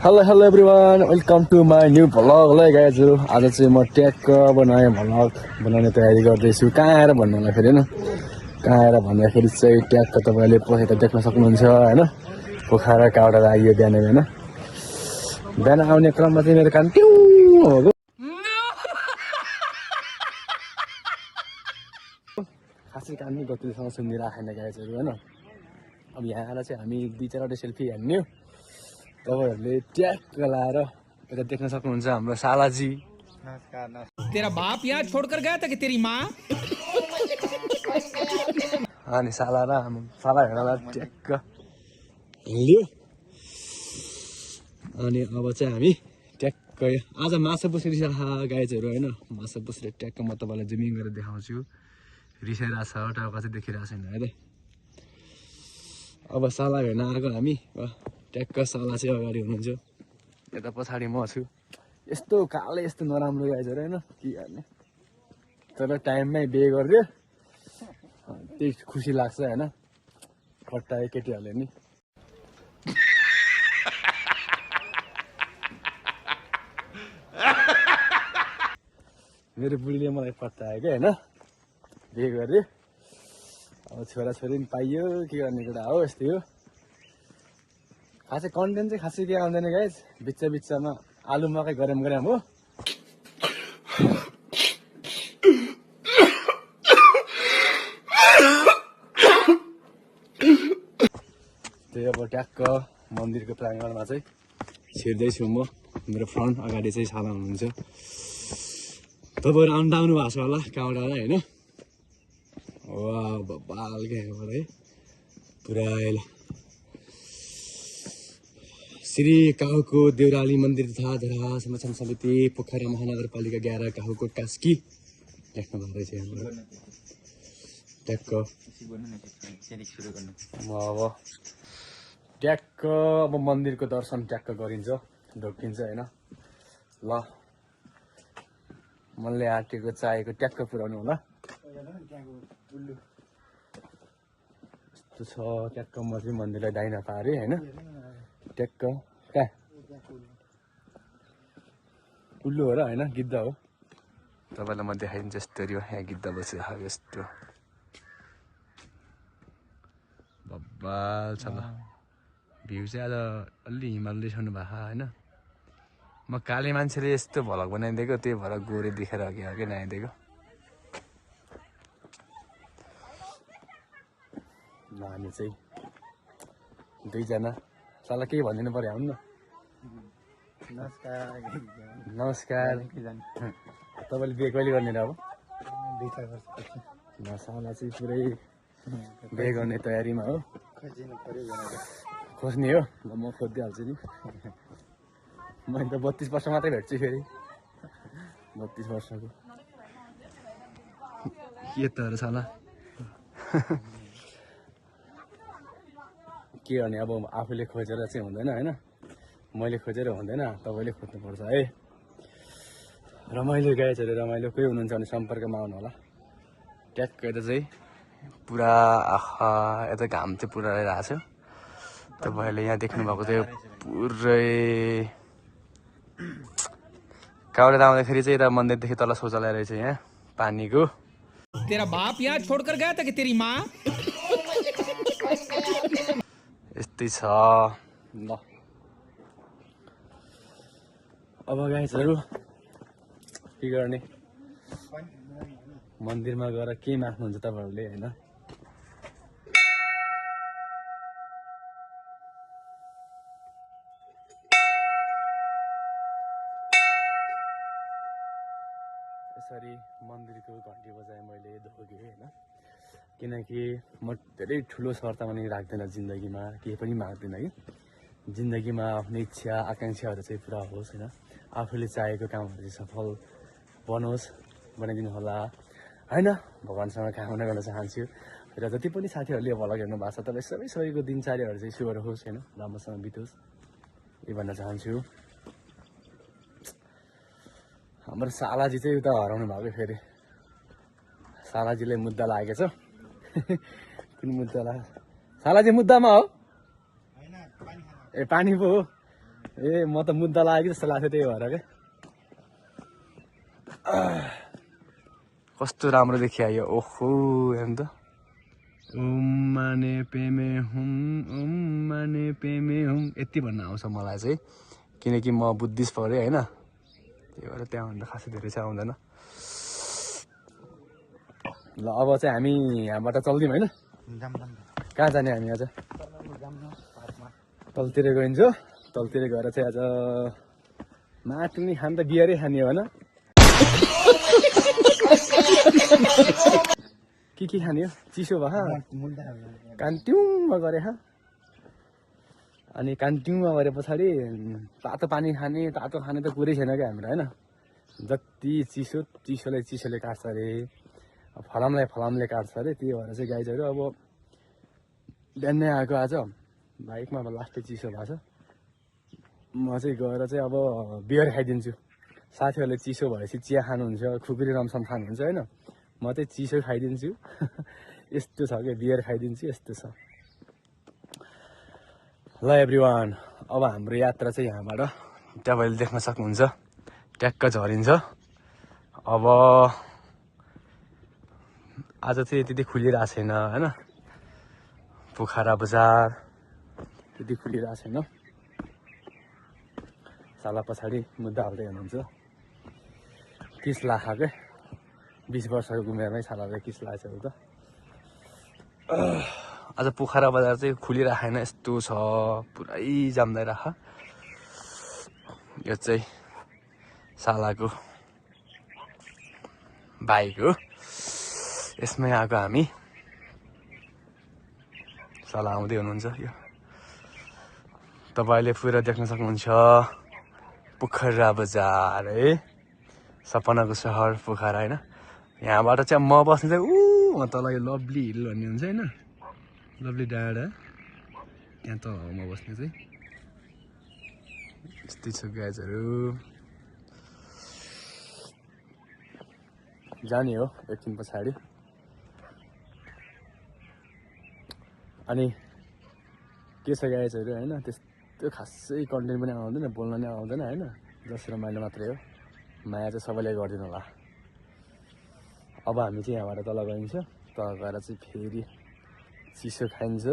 Hello everyone welcome to my new vlog ल गाइजहरु आज चाहिँ म ट्याक्क अब नयाँ भ्लग बनाउने तयारी गर्दैछु कहाँ आएर भन्नु भन्दाखेरि हैन कहाँ आएर भन्दाखेरि चाहिँ ट्याक्क तपाईले पछि त देख्न सक्नुहुन्छ हैन पोखरा काउडा लाग्यो बिहान हैन बिहान आउने क्रममा चाहिँ मेरो कान ट्यु हो खासै कान नि गतिसँग सुनिराखेन गाइजहरु हैन अब यहाँ आएर चाहिँ हामी दुई चारवटा सेल्फी हान्ने तपाईहरुले ट्याक्क लाएर यता देख्न सक्नुहुन्छ हाम्रो सालाजी नमस्कार तेरा बाप यहाँ छोड़कर गया था कि तेरी माँ अनि साला र साला हेर्नलाई ट्याक्क लियो अनि अब चाहिँ हामी ट्याक्क आज माछा पुस्ने गाइजहरु हैन माछा पुस्ने ट्याक्क म तपाईलाई जुमिङ गरेर देखाउँछु रिसाइरहेको छ टाउका चाहिँ देखिरहेको छैन है त अब साला हेर्न आएको हामी ट्याक्क साला चाहिँ अगाडि हुनुहुन्छ यता पछाडि म छु यस्तो काले यस्तो नराम्रो गाइजहरु हैन के गर्ने तर टाइममै बिहे गरिदियो त्यही खुसी लाग्छ हैन फट्टाए केटीहरूले नि मेरो बुढीले मलाई फट्टायो क्या हैन बिहे गरिदियो अब छोराछोरी पनि पाइयो के गर्ने कुरा हो यस्तै हो खासै कन्टेन्ट चाहिँ खासै के आउँदैन गाइज बिच्चा बिच्चामा आलु मकै गरम गरम हो त्यही अब ट्याक्क मन्दिरको प्राङ्गणमा चाहिँ छिर्दैछु म मेरो फ्रन्ट अगाडि चाहिँ साला हुनुहुन्छ तपाईँहरू अन्डाउनु भएको छ होला काउडालाई होइन वा बब्बाल क्या है पुरा श्री काहुको देउराली मन्दिर तथा धरा संरक्षण समिति पोखरा महानगरपालिका 11 काहुको कास्की लेख्नु भएको रहेछ हाम्रो ट्याक्क अब ट्याक्क अब मन्दिरको दर्शन ट्याक्क गरिन्छ ढोकिन्छ होइन ल मनले आँटेको चाहेको ट्याक्क पुऱ्याउनु होला यस्तो छ ट्याक्क म चाहिँ मन्दिरलाई दाहिना पारेँ होइन ट्याक्क कहाँ उल्लु हो र होइन गिद्ध हो तपाईँलाई म देखाइदिन्छु यस्तो यो यहाँ गिद्ध बसिरहेको यस्तो बब्बाल छ ल भ्यू चाहिँ आज अलि हिमाल देखाउनु भएको होइन म काले मान्छेले यस्तो भलक बनाइदिएको त्यही भएर गोरे देखेर अघि अघि नआइदिएको हामी चाहिँ दुईजना साला केही भनिदिनु पर्यो आउनु न नमस्कार तपाईँले बिहे कहिले गर्ने र अब 2-4 वर्षपछि साला चाहिँ पुरै बिहे गर्ने तयारीमा हो खोज्ने हो ल म खोजिदिइहाल्छु नि मैले त 32 वर्ष मात्रै भेट्छु फेरि 32 वर्षको के त हो साला के गर्ने अब आफूले खोजेर चाहिँ हुँदैन होइन मैले खोजेर हुँदैन तपाईँले खोज्नुपर्छ है रमाइलो गाइजहरु रमाइलो कोही हुनुहुन्छ भने सम्पर्कमा आउनु होला ट्याक्क यता चाहिँ पुरा आखा यता घाम चाहिँ पुरा रहेको छ तपाईँहरूले यहाँ देख्नुभएको थियो पुरै काउडा आउँदाखेरि चाहिँ यता मन्दिरदेखि तल शौचालय रहेछ यहाँ पानीको तेरा बाप यहाँ छोड़कर गया था कि तेरी माँ यस्तै छ ल अब गाइजहरु के गर्ने मन्दिरमा गएर के माग्नुहुन्छ तपाईहरुले हैन यसरी मन्दिरको घन्टी बजाए मैले धोगे हैन किनकि म धेरै ठुलो शर्तमा नि राख्दैन जिन्दगीमा केही पनि माग्दिन कि जिन्दगीमा आफ्नो इच्छा आकांक्षाहरू चाहिँ पुरा होस् हैन आफूले चाहेको कामहरू चाहिँ सफल बनोस् बनाइदिनु होला हैन भगवानसँग कामना गर्न चाहन्छु र जति पनि साथीहरूले भ्लग हेर्नु भएको छ तपाईँ सबैको दिनचर्याहरू चाहिँ शुभ होस् हैन राम्रोसँग बितोस् यही भन्न चाहन्छु हाम्रो सालाजी चाहिँ उता हराउनु भएको फेरि सालाजीले मुद्दा लागेछ कुन मुद्दा लाग्यो सालाजी मुद्दामा हो ए पानी पो हो ए म त मुद्दा लाग्यो जस्तो लाग्थ्यो त्यही भएर क्या कस्तो राम्रो देखियो ओहो हेर्नु त माने पेमे हुम यति भन्न आउँछ मलाई चाहिँ किनकि म बुद्धिस्ट परेँ होइन त्यही भएर त्यहाँभन्दा खासै धेरै चाहिँ आउँदैन ल अब चाहिँ हामी यहाँबाट चल्दिउँ होइन कहाँ जाने हामी आज तलतिर गइन्छ तलतिर गएर चाहिँ आज माटो नि खानु त बियरै खाने हो होइन के खाने हो चिसो भयो कान्ट्युङमा गरे अनि कान्ट्युङमा गरे पछाडि तातो पानी खाने तातो खाने त कुरै छैन क्या हाम्रो होइन जति चिसोले चिसोले काट्छ अरे फलामले काट्छ अरे त्यही भएर चाहिँ गाइजहरू अब बिहानै आएको आज बाइकमा अब लास्टै चिसो भएको छ म चाहिँ गएर चाहिँ अब बियर खाइदिन्छु साथीहरूले चिसो भएपछि चिया खानुहुन्छ खुकुरी रमसम खानुहुन्छ होइन म चाहिँ चिसो खाइदिन्छु यस्तो छ क्या बियर खाइदिन्छु यस्तो छ ल एभ्रिवान अब हाम्रो यात्रा चाहिँ यहाँबाट तपाईँले देख्न सक्नुहुन्छ ट्याक्क झरिन्छ अब आज चाहिँ त्यति खुलिरहेको छैन होइन पोखरा बजार त्यति खुलिरहेको छैन साला पछाडि मुद्दा हाल्दै हुनुहुन्छ किस लाखा क्या 20 वर्षको उमेरमै सालाले किस लागेको त आज पोखरा बजार चाहिँ खुलिरहेन यस्तो छ पुरै जाम्दै राख यो चाहिँ सालाको बाइक हो यसमै आएको हामी साला आउँदै हुनुहुन्छ यो तपाईँले पुरा देख्न सक्नुहुन्छ पोखरा बजार है सपनाको सहर पोखरा होइन यहाँबाट चाहिँ म बस्ने चाहिँ तल यो लभली हिल भन्ने हुन्छ होइन लभली डाँडा त्यहाँ त म बस्ने चाहिँ यस्तै छ गाइजहरू जाने हो एकछिन पछाडि अनि के छ गाइजहरू होइन त्यस्तो खासै कन्टेन्ट पनि आउँदैन बोल्न नै आउँदैन होइन जस रमाइलो मात्रै हो माया चाहिँ सबैले गरिदिनु होला अब हामी चाहिँ यहाँबाट तल गइन्छ तल गएर चाहिँ फेरि चिसो खाइन्छ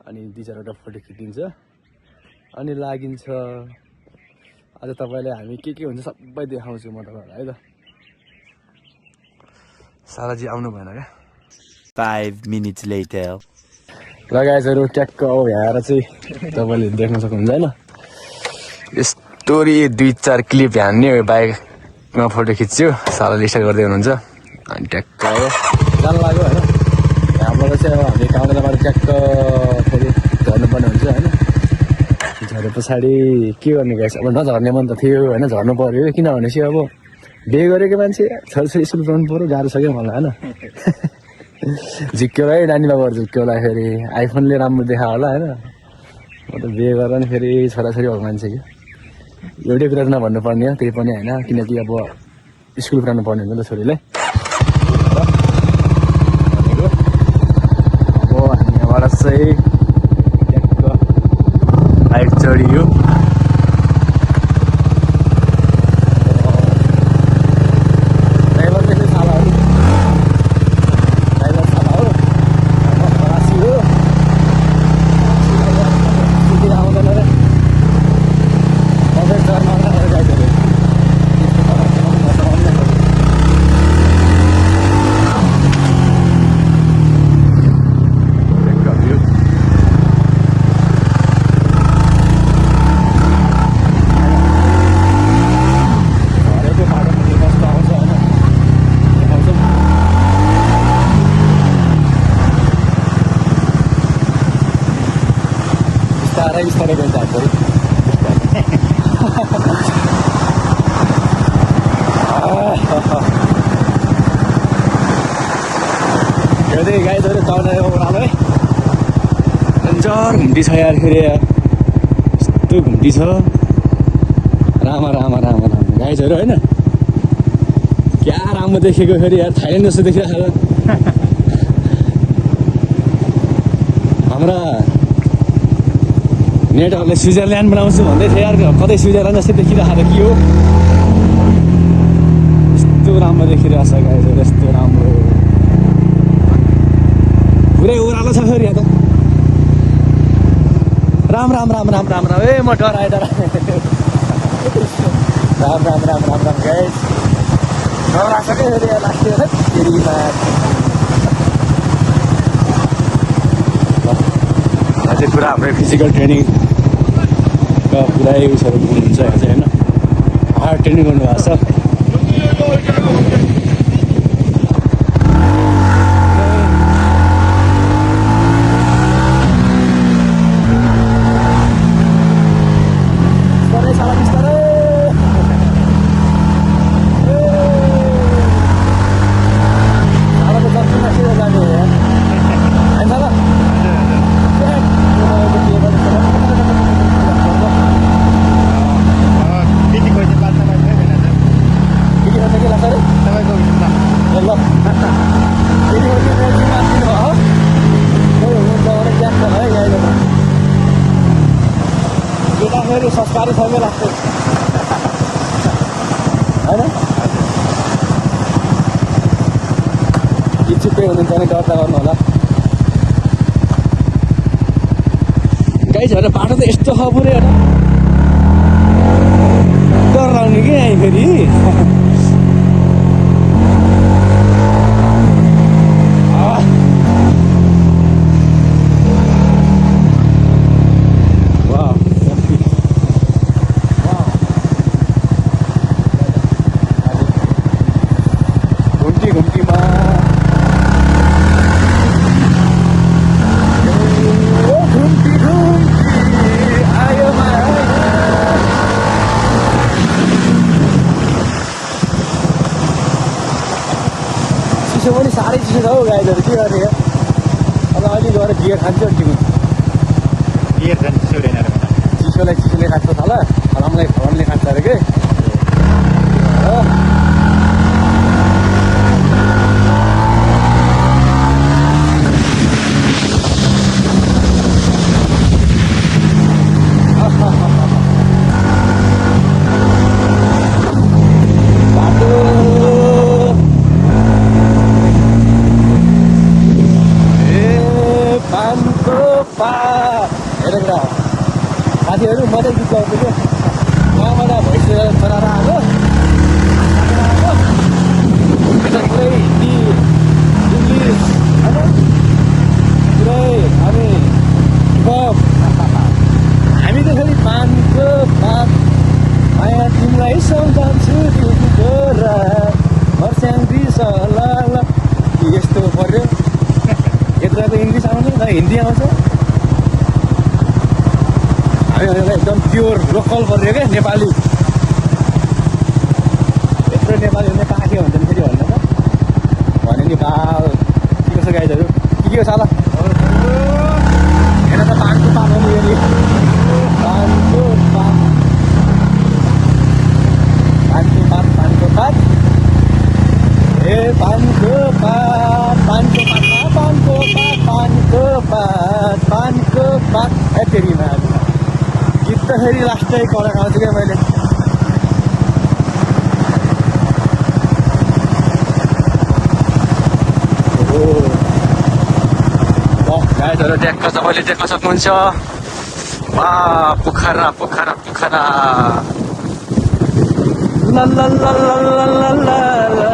अनि 2-4वटा फोटो खिचिन्छ अनि लागिन्छ आज तपाईँलाई हामी के हुन्छ सबै देखाउँछु म तपाईँहरूलाई है त सालाजी आउनु भएन क्या 5 minutes later लगाइजहरू ट्याक्क अब यहाँ चाहिँ तपाईँले देख्न सक्नुहुन्छ होइन यस्तोरी 2-4 क्लिप हान्ने बाइकमा फोटो खिच्छु सालाले स्टार्ट गर्दै हुनुहुन्छ अनि ट्याक्क अब जानु लाग्यो होइन यहाँबाट चाहिँ अब हामी काउन्टरबाट ट्याक्क फेरि झर्नुपर्ने हुन्छ होइन झरे पछाडि के गर्ने गाइस अब नझर्ने मन त थियो होइन झर्नु पऱ्यो किनभने चाहिँ अब बिहे गरेको मान्छे छोरीछोरी स्कुल पढ्नु पऱ्यो गाह्रो छ क्या मलाई होइन झिक्क्योलाई नानीलाई गर्छु झिक्क्योलाई फेरि आइफोनले राम्रो देखा होला होइन म त बिहे गरेर नि फेरि छोराछोरी भएको मान्छे कि एउटै कुरा नभन्नु पर्ने हो त्यही पनि होइन किनकि अब स्कुल पढाउनु पर्ने हुन्छ नि त छोरीलाई अब हामी यहाँबाट चाहिँ बाइक चढियो बिस्तारै गइन्छ हाम्रो हेर्दै गाइजहरू चढ्ने ओह्रालो है डन्जर घुम्ती छ यार फेरि यस्तो घुम्ती छ रामा गाइजहरू होइन क्या राम्रो देखेको फेरि यार थाइल्यान्ड जस्तो देखिरहेको नेटहरूले स्विजरल्यान्ड बनाउँछु भन्दै थियो यार कतै स्विजरल्यान्ड जस्तै देखिरहेको के हो यस्तो राम्रो देखिरहेको छ गाइजहरू यस्तो राम्रो पुरै ओह्रालो छ फेरि यहाँ त राम राम राम राम राम राम ए म डराएँ राम राम राम राम राम राम गाइज डरासक्यो फेरि लाग्थ्यो फेरि अझै पुरा हाम्रो फिजिकल ट्रेनिङका पुरै उसहरू हुनुहुन्छ अझै होइन हार्ड ट्रेनिङ गर्नुभएको छ संस्कारी सँगै लाग्छ होइन इच्छुकै हुनुहुन्छ भने दर्ता गर्नु होला गाइजहरू बाटो त यस्तो छ पुरै होइन डराउने कि यहाँ फेरि चिसो पनि साह्रै चिसो छ हौ गाइजहरू के गर्ने अब अहिले गएर बियर खान्छु तिमी बियर खान्छ चिसो हुँदैन चिसोलाई चिसोले खान्छ तल फलामलाई फलामले खान्छ अरे के साथीहरू मजा गीत गाउँछु क्या उहाँबाट भोइस छोराएर आएको यता पुरै हिन्दी इङ्ग्लिस होइन पुरै हामी हामी त फेरि पानको पात माया तिमीलाई सम्झन्छु तिमीको हर्स्याङ्गी ल यस्तो पऱ्यो यत्रो त इङ्ग्लिस आउँछ न हिन्दी आउँछ एकदम प्योर लोकल पऱ्यो क्या नेपाली यत्रो नेपाली हुने पाखे हुन्छ नि फेरि भन्नु त भने नि बाल के कसो गाइजहरू के हो साला हेर त पानको पात हो नि यो पानको पात पानको पात पानको पात ए पानको पात पानको पात पानको पात पानको पात ए फेरि गीत त फेरि लास्टै कडा खाउँछु क्या मैले गाइजहरू ट्याक्क तपाईँले देख्न सक्नुहुन्छ वा पोखरा पोखरा पोखरा ल ल ल ल ल ल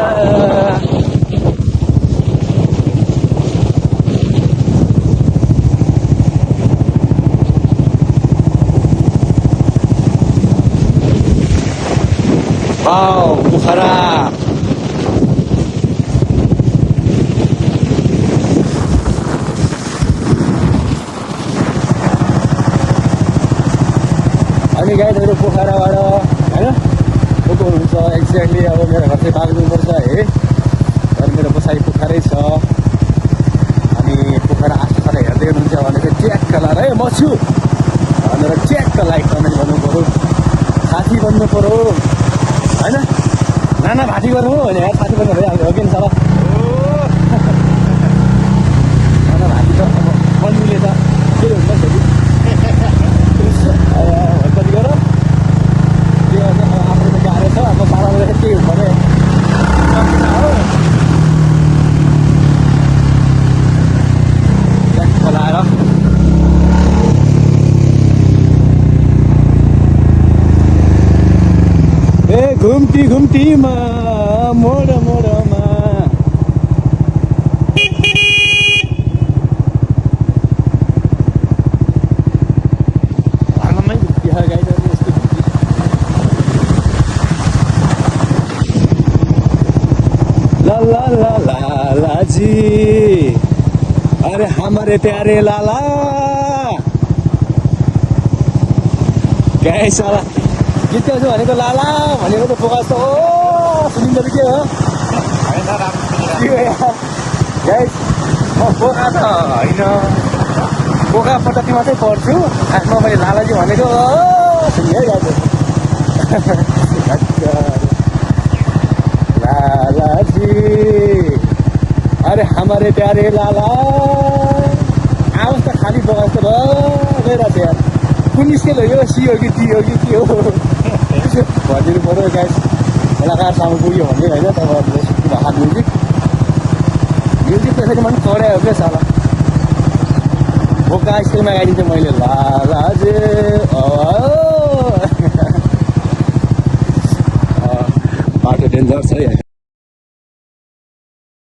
वाउ पोखरा अनि गाइजहरू पोखराबाट होइन गएको हुन्छ एक्ज्याक्टली अब मेरो घर चाहिँ बागलुङपर्छ है तर मेरो बसाइ पोखरै छ अनि पोखरा आसपास हेर्दै हुनुहुन्छ भने चाहिँ च्याक्क लाएर है म छु भनेर च्याक्क लाइक कमेन्ट गर्नु पऱ्यो साथी बन्नु पऱ्यो होइन नाना भाटी गर्नु हो भने साथी बन्नु भइहाल्छ हो कि नि साला नाना भाटी त अब बन्नुले त के हुन्छ फेरि घुम्टी घुम्टीमा मोड मोडमा आमामै बिहा गाइरहेको यस्तो घुम्टी। ला ला ला ला लाजी अरे हमारे प्यारे लाला गाई साला गीत गाउँछु भनेको लाला भनेको त फोकस त हो सुनिँदो के हो गाइस म पोखा त होइन पोखा पटकती मात्रै पढ्छु खासमा मैले लालाजी भनेको सुनि है लालाजी अरे हमारे प्यारे लाला आवाज त खाली बगास त भइरहेको छ यार कुन स्केल हो यो सी हो कि टी हो कि के हो भनिदिनु पऱ्यो गाइस कलाकारसँग पुग्यो भने होइन तपाईँहरूले सिक्नु भएको म्युजिक त्यसरी पनि चढायो हो क्या साला भोका स्केलमा गाइदिन्छु मैले लाला जे